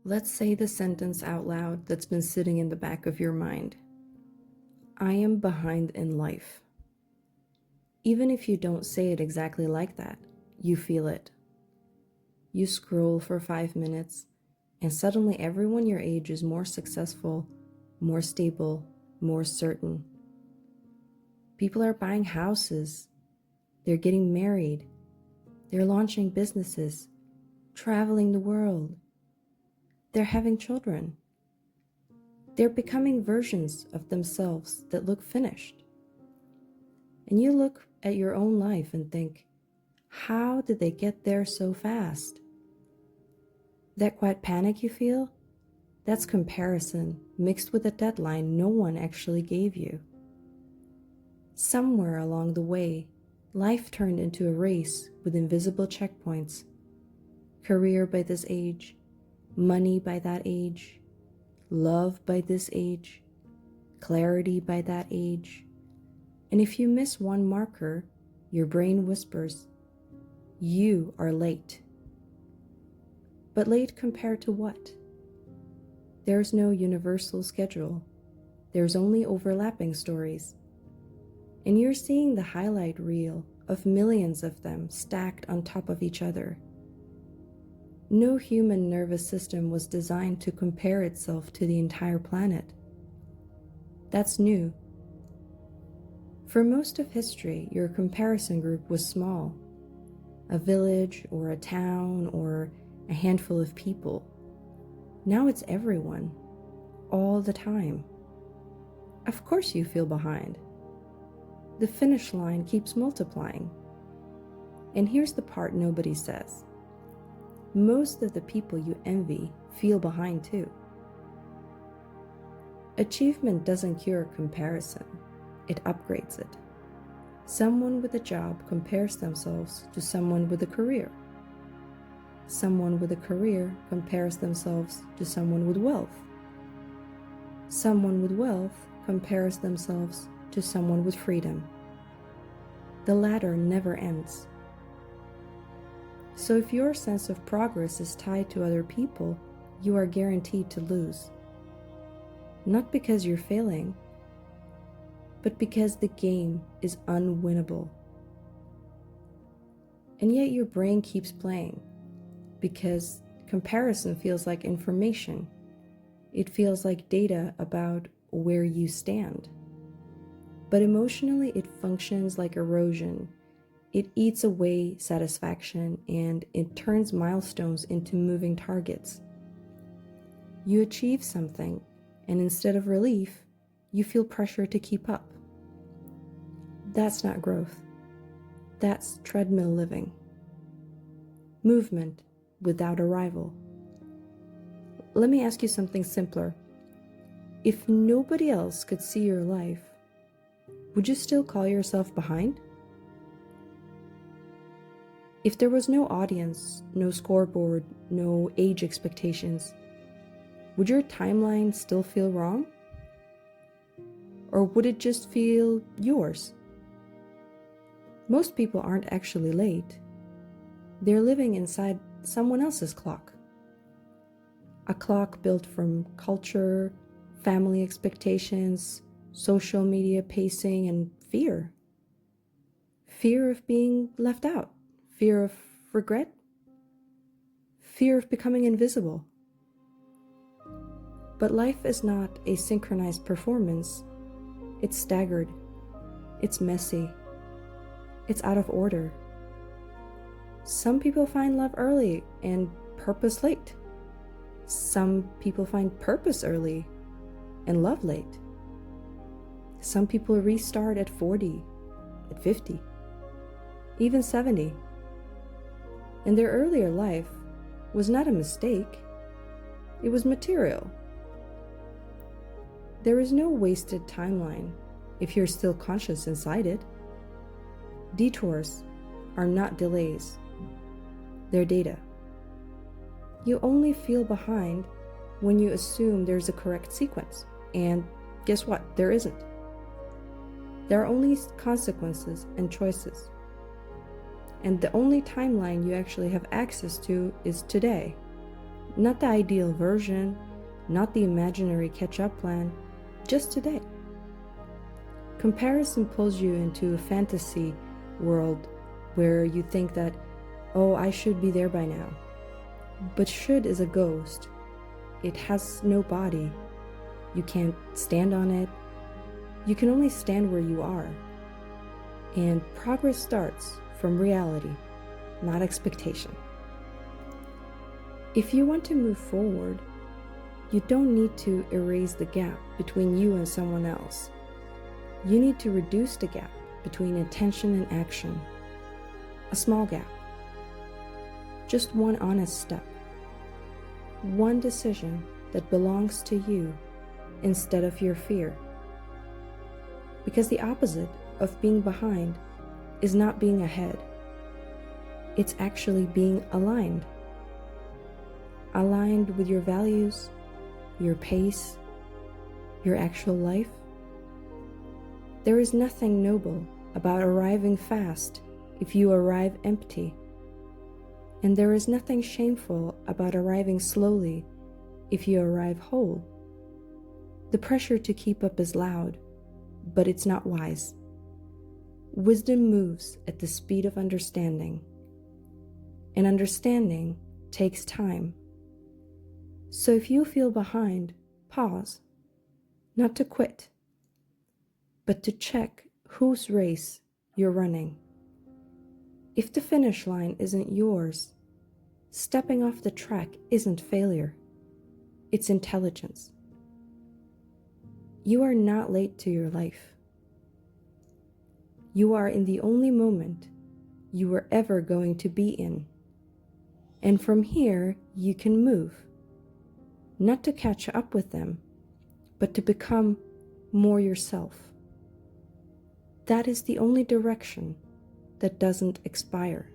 Let's say the sentence out loud that's been sitting in the back of your mind. I am behind in life. Even if you don't say it exactly like that, you feel it. You scroll for 5 minutes, and suddenly everyone your age is more successful, more stable, more certain. People are buying houses, they're getting married, they're launching businesses, traveling the world, they're having children. They're becoming versions of themselves that look finished. And you look at your own life and think, how did they get there so fast? That quiet panic you feel? That's comparison mixed with a deadline no one actually gave you. Somewhere along the way, life turned into a race with invisible checkpoints. Career by this age, money by that age, love by this age, clarity by that age. And if you miss one marker, your brain whispers, you are late. But late compared to what? There's no universal schedule. There's only overlapping stories. And you're seeing the highlight reel of millions of them stacked on top of each other. No human nervous system was designed to compare itself to the entire planet. That's new. For most of history, your comparison group was small. A village or a town or a handful of people. Now it's everyone, all the time. Of course you feel behind. The finish line keeps multiplying. And here's the part nobody says. Most of the people you envy feel behind too. Achievement doesn't cure comparison, it upgrades it. Someone with a job compares themselves to someone with a career. Someone with a career compares themselves to someone with wealth. Someone with wealth compares themselves to someone with freedom. The ladder never ends. So if your sense of progress is tied to other people, you are guaranteed to lose. Not because you're failing, but because the game is unwinnable. And yet your brain keeps playing, because comparison feels like information. It feels like data about where you stand. But emotionally, it functions like erosion. It eats away satisfaction and it turns milestones into moving targets. You achieve something, and instead of relief, you feel pressure to keep up. That's not growth. That's treadmill living. Movement without arrival. Let me ask you something simpler. If nobody else could see your life, would you still call yourself behind? If there was no audience, no scoreboard, no age expectations, would your timeline still feel wrong? Or would it just feel yours? Most people aren't actually late. They're living inside someone else's clock. A clock built from culture, family expectations, social media pacing, and fear. Fear of being left out. Fear of regret. Fear of becoming invisible. But life is not a synchronized performance. It's staggered. It's messy. It's out of order. Some people find love early and purpose late. Some people find purpose early and love late. Some people restart at 40, at 50, even 70. And their earlier life was not a mistake. It was material. There is no wasted timeline if you're still conscious inside it. Detours are not delays. They're data. You only feel behind when you assume there's a correct sequence. And guess what? There isn't. There are only consequences and choices. And the only timeline you actually have access to is today, Not the ideal version, not the imaginary catch-up plan, just today. Comparison pulls you into a fantasy world where you think that, oh, I should be there by now. But should is a ghost. It has no body. You can't stand on it. You can only stand where you are. And progress starts from reality, not expectation. If you want to move forward, you don't need to erase the gap between you and someone else. You need to reduce the gap between intention and action. A small gap. Just one honest step. One decision that belongs to you instead of your fear. Because the opposite of being behind is not being ahead. It's actually being aligned. Aligned with your values, your pace, your actual life. There is nothing noble about arriving fast if you arrive empty. And there is nothing shameful about arriving slowly if you arrive whole. The pressure to keep up is loud, but it's not wise. Wisdom moves at the speed of understanding, and understanding takes time. So if you feel behind, pause, not to quit, but to check whose race you're running. If the finish line isn't yours, stepping off the track isn't failure, it's intelligence. You are not late to your life. You are in the only moment you were ever going to be in. And from here, you can move, not to catch up with them, but to become more yourself. That is the only direction that doesn't expire.